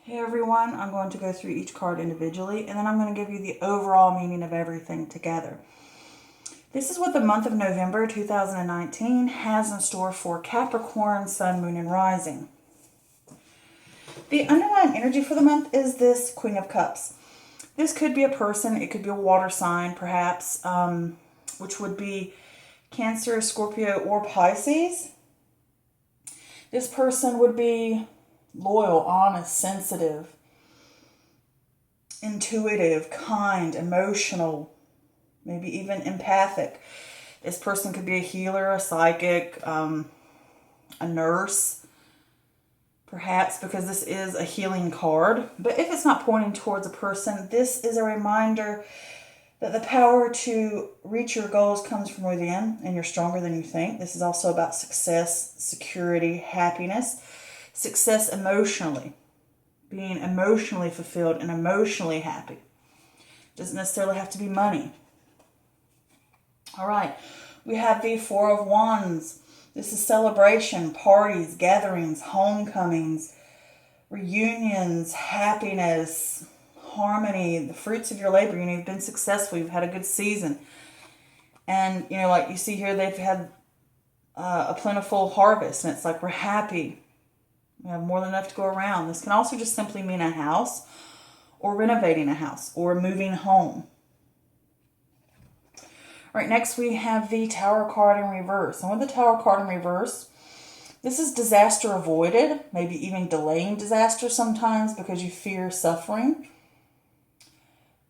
Hey everyone, I'm going to go through each card individually and then I'm going to give you the overall meaning of everything together. This is what the month of November 2019 has in store for Capricorn, Sun, Moon, and Rising. The underlying energy for the month is this Queen of Cups. This could be a person, it could be a water sign perhaps, which would be Cancer, Scorpio, or Pisces. This person would be loyal, honest, sensitive, intuitive, kind, emotional, maybe even empathic. This person could be a healer, a psychic, a nurse, perhaps, because this is a healing card. But if it's not pointing towards a person, this is a reminder that the power to reach your goals comes from within and you're stronger than you think. This is also about success, security, happiness, success emotionally, being emotionally fulfilled and emotionally happy. Doesn't necessarily have to be money. All right, we have the Four of Wands. This is celebration, parties, gatherings, homecomings, reunions, happiness, harmony, the fruits of your labor. You've been successful. You've had a good season. And, like you see here, they've had a plentiful harvest. And it's like, we're happy. We have more than enough to go around. This can also just simply mean a house or renovating a house or moving home. All right, next we have the Tower card in reverse. And with the Tower card in reverse, this is disaster avoided, maybe even delaying disaster sometimes because you fear suffering.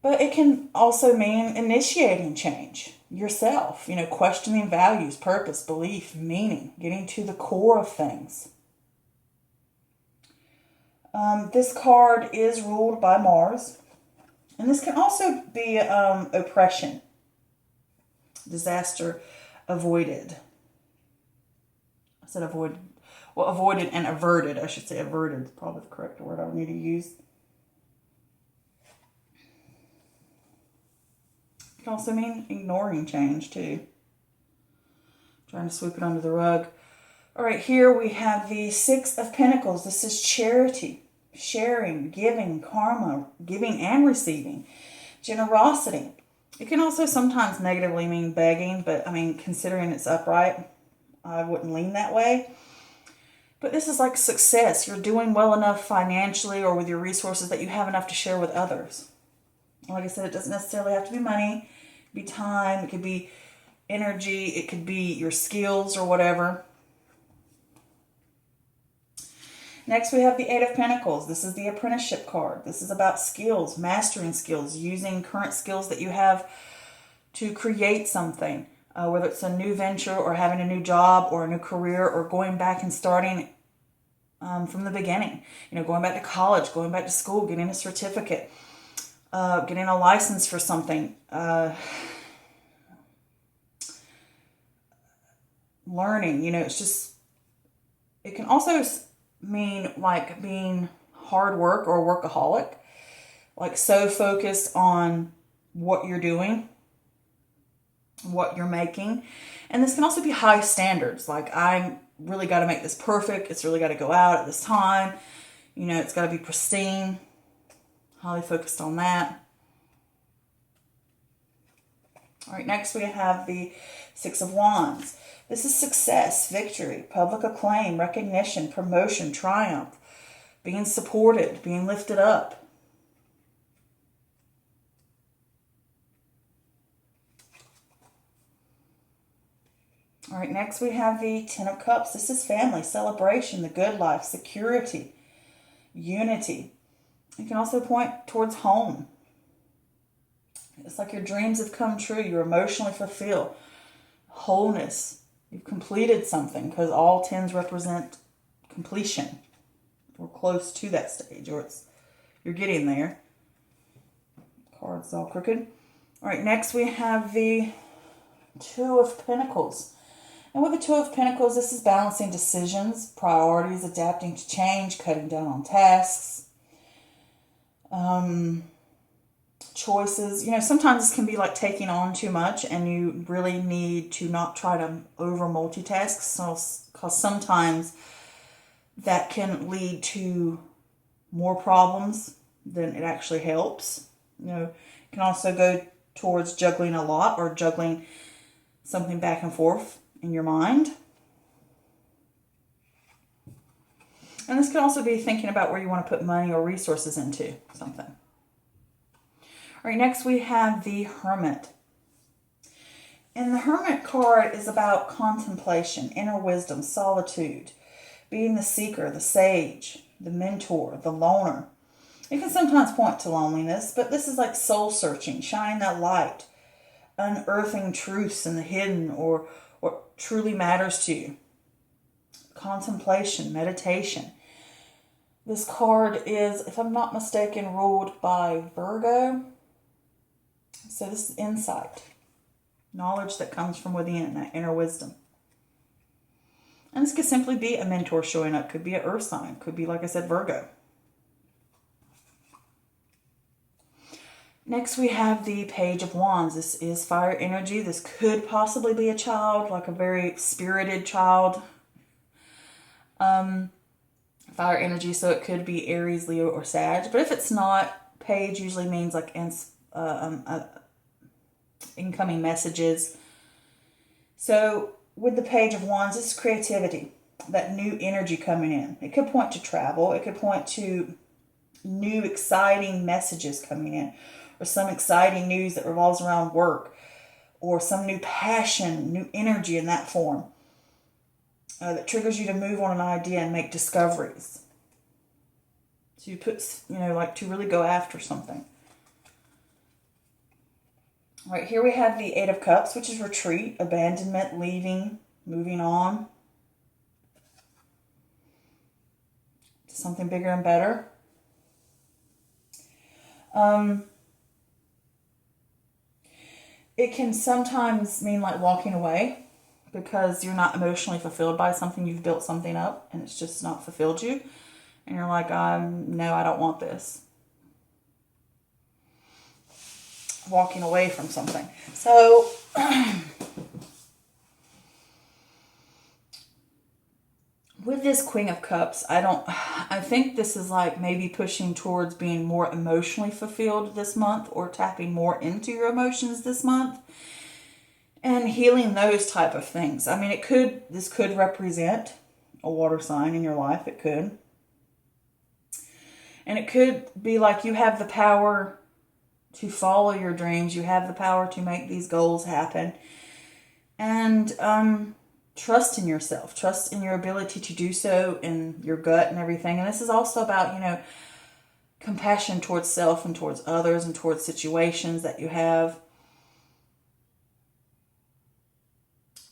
But it can also mean initiating change yourself, questioning values, purpose, belief, meaning, getting to the core of things. This card is ruled by Mars. And this can also be oppression, disaster avoided. I said avoided. Well, avoided and averted. I should say averted is probably the correct word I would need to use. It can also mean ignoring change too. Trying to sweep it under the rug. All right, here we have the Six of Pentacles. This is charity, sharing, giving, karma, giving and receiving, generosity. It can also sometimes negatively mean begging, but considering it's upright, I wouldn't lean that way. But this is like success. You're doing well enough financially or with your resources that you have enough to share with others. Like I said, it doesn't necessarily have to be money. It could be time. It could be energy. It could be your skills or whatever. Next, we have the Eight of Pentacles. This is the apprenticeship card. This is about skills, mastering skills, using current skills that you have to create something, whether it's a new venture or having a new job or a new career or going back and starting from the beginning. Going back to college, going back to school, getting a certificate, getting a license for something, learning. It can also mean like being hard work or a workaholic, like so focused on what you're doing, what you're making. And this can also be high standards, like I really got to make this perfect, it's really got to go out at this time, it's got to be pristine, highly focused on that. All right, next we have the Six of Wands. This is success, victory, public acclaim, recognition, promotion, triumph, being supported, being lifted up. All right, next we have the Ten of Cups. This is family, celebration, the good life, security, unity. It can also point towards home. It's like your dreams have come true. You're emotionally fulfilled. Wholeness. You've completed something because all tens represent completion. We're close to that stage, or you're getting there. Card's all crooked. All right, next we have the Two of Pentacles. And with the Two of Pentacles, this is balancing decisions, priorities, adapting to change, cutting down on tasks, choices. Sometimes this can be like taking on too much and you really need to not try to over multitask. So, because sometimes that can lead to more problems than it actually helps. You know, it can also go towards juggling a lot or juggling something back and forth in your mind. And this can also be thinking about where you want to put money or resources into something. All right, next we have the Hermit. And the Hermit card is about contemplation, inner wisdom, solitude, being the seeker, the sage, the mentor, the loner. It can sometimes point to loneliness, but this is like soul searching, shining that light, unearthing truths in the hidden or what truly matters to you. Contemplation, meditation. This card is, if I'm not mistaken, ruled by Virgo. So this is insight, knowledge that comes from within, that inner wisdom. And this could simply be a mentor showing up. Could be an earth sign. Could be, like I said, Virgo. Next we have the Page of Wands. This is fire energy. This could possibly be a child, like a very spirited child. Fire energy, so it could be Aries, Leo, or Sag. But if it's not, Page usually means like incoming messages. So with the Page of Wands, it's creativity, that new energy coming in. It could point to travel. It could point to new exciting messages coming in, or some exciting news that revolves around work, or some new passion, new energy in that form that triggers you to move on an idea and make discoveries. To put, like to really go after something. All right, here we have the Eight of Cups, which is retreat, abandonment, leaving, moving on to something bigger and better. It can sometimes mean like walking away because you're not emotionally fulfilled by something. You've built something up and it's just not fulfilled you. And you're like, no, I don't want this. Walking away from something. So, with this Queen of Cups, I think this is like maybe pushing towards being more emotionally fulfilled this month, or tapping more into your emotions this month and healing those type of things. I mean, this could represent a water sign in your life. It could. And it could be like you have the power to follow your dreams. You have the power to make these goals happen. And trust in yourself. Trust in your ability to do so, in your gut and everything. And this is also about, compassion towards self and towards others and towards situations that you have.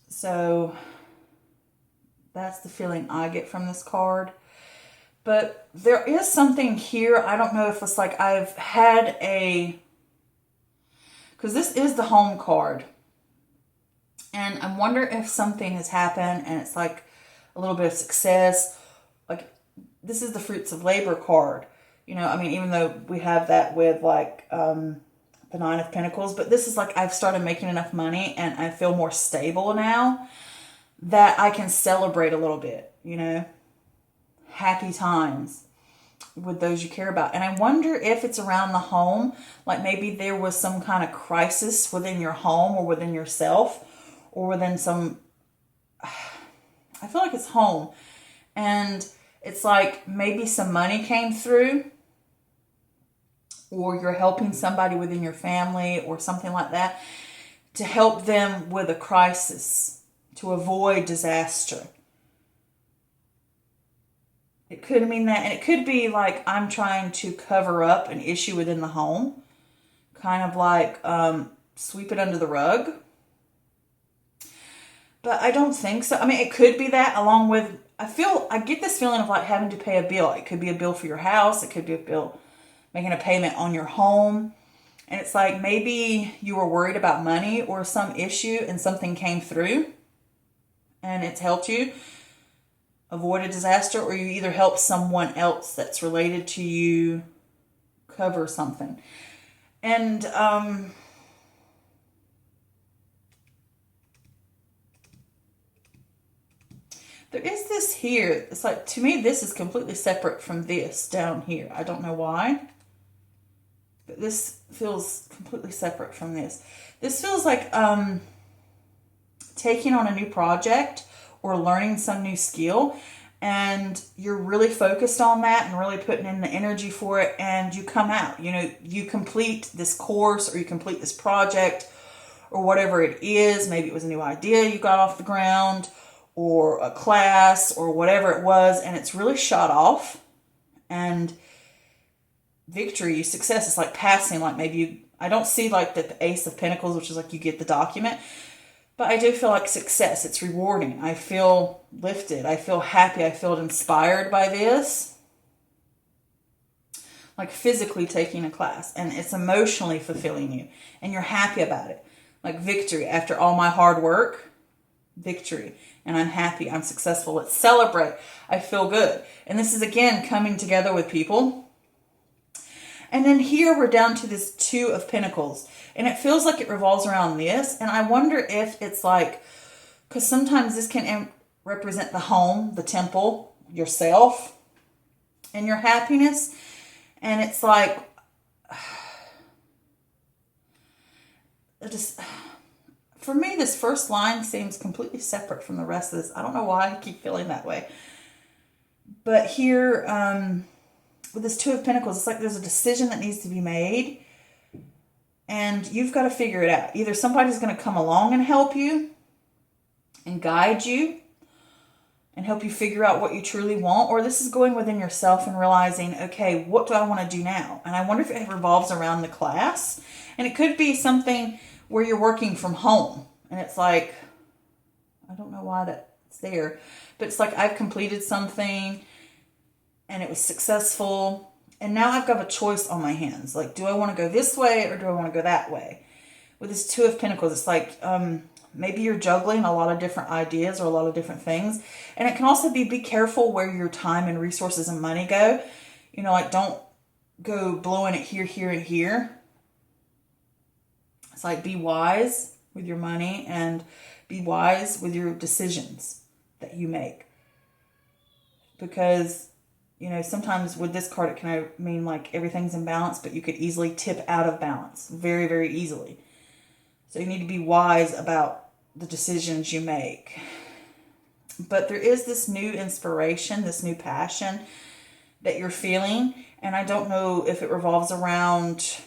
So that's the feeling I get from this card. But there is something here. I don't know if it's like I've had because this is the Home card. And I wonder if something has happened and it's like a little bit of success. Like, this is the Fruits of Labor card. Even though we have that with like the Nine of Pentacles. But this is like I've started making enough money and I feel more stable now that I can celebrate a little bit, Happy times with those you care about. And I wonder if it's around the home, like maybe there was some kind of crisis within your home or within yourself or within I feel like it's home. And it's like maybe some money came through, or you're helping somebody within your family or something like that to help them with a crisis, to avoid disaster. It could mean that, and it could be like I'm trying to cover up an issue within the home, kind of like sweep it under the rug. But I don't think so. I mean, it could be that, along with, I get this feeling of like having to pay a bill. It could be a bill for your house. It could be a bill, making a payment on your home. And it's like maybe you were worried about money or some issue and something came through and it's helped you avoid a disaster, or you either help someone else that's related to you cover something. And There is this here. It's like, to me, this is completely separate from this down here. I don't know why. But this feels completely separate from this. This feels like taking on a new project or learning some new skill, and you're really focused on that and really putting in the energy for it, and you come out. You know, you complete this course or you complete this project or whatever it is. Maybe it was a new idea you got off the ground or a class or whatever it was, and it's really shot off. And victory, success is like passing, like maybe you, I don't see like the Ace of Pentacles, which is like you get the document, but I do feel like success. It's rewarding. I feel lifted. I feel happy. I feel inspired by this. Like physically taking a class, and it's emotionally fulfilling you, and you're happy about it. Like victory after all my hard work, victory, and I'm happy, I'm successful. Let's celebrate. I feel good. And this is again coming together with people. And then here we're down to this Two of Pentacles, and it feels like it revolves around this. And I wonder if it's like, because sometimes this can represent the home, the temple, yourself, and your happiness. And it's like, just, for me, this first line seems completely separate from the rest of this. I don't know why I keep feeling that way. But here, with this Two of Pentacles, it's like there's a decision that needs to be made, and you've got to figure it out. Either somebody's going to come along and help you and guide you and help you figure out what you truly want, or this is going within yourself and realizing, okay, what do I want to do now? And I wonder if it revolves around the class. And it could be something where you're working from home, and it's like, I don't know why that's there, but it's like I've completed something and it was successful, and now I've got a choice on my hands. Like, do I want to go this way or do I want to go that way? With this Two of Pentacles, it's like maybe you're juggling a lot of different ideas or a lot of different things. And it can also be careful where your time and resources and money go. You know, like don't go blowing it here, here, and here. It's like be wise with your money and be wise with your decisions that you make. Because, you know, sometimes with this card, it can mean like everything's in balance, but you could easily tip out of balance very, very easily. So you need to be wise about the decisions you make. But there is this new inspiration, this new passion that you're feeling. And I don't know if it revolves around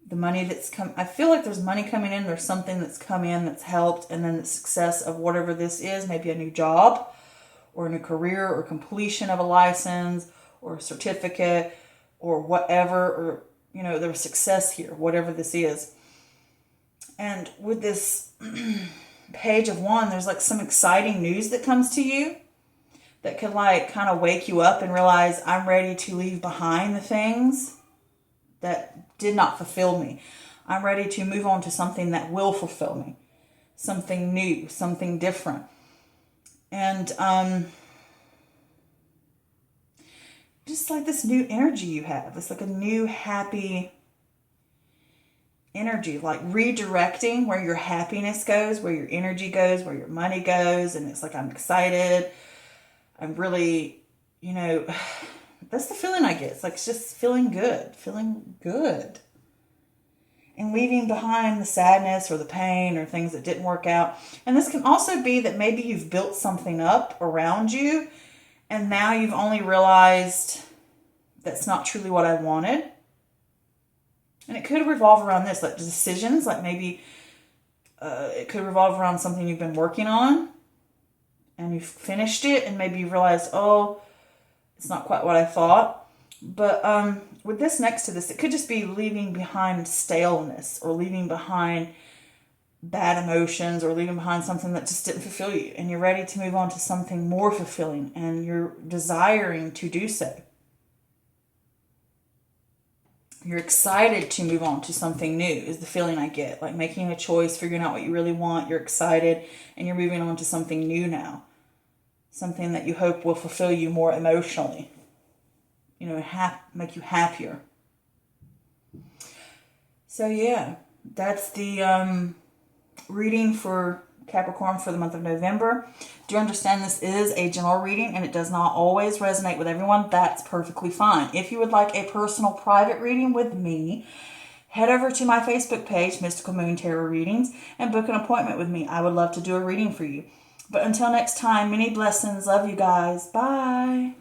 the money that's come. I feel like there's money coming in. There's something that's come in that's helped. And then the success of whatever this is, maybe a new job or a new career or completion of a license or a certificate or whatever, or, you know, there's success here, whatever this is. And with this Page of Wands, there's like some exciting news that comes to you that could like kind of wake you up and realize I'm ready to leave behind the things that did not fulfill me. I'm ready to move on to something that will fulfill me. Something new, something different. And just like this new energy you have. It's like a new happy energy, like redirecting where your happiness goes, where your energy goes, where your money goes. And it's like, I'm excited. I'm really, you know, that's the feeling I get. It's like, it's just feeling good. And leaving behind the sadness or the pain or things that didn't work out. And this can also be that maybe you've built something up around you and now you've only realized that's not truly what I wanted. And it could revolve around this, like decisions, like maybe it could revolve around something you've been working on and you've finished it and maybe you realized, oh, it's not quite what I thought. But with this next to this, it could just be leaving behind staleness or leaving behind bad emotions or leaving behind something that just didn't fulfill you. And you're ready to move on to something more fulfilling and you're desiring to do so. You're excited to move on to something new is the feeling I get. Like making a choice, figuring out what you really want. You're excited and you're moving on to something new now. Something that you hope will fulfill you more emotionally. You know, make you happier. So yeah, that's the reading for Capricorn, for the month of November. Do understand this is a general reading and it does not always resonate with everyone. That's perfectly fine. If you would like a personal private reading with me, head over to my Facebook page, Mystical Moon Tarot Readings, and book an appointment with me. I would love to do a reading for you. But until next time, many blessings. Love you guys. Bye.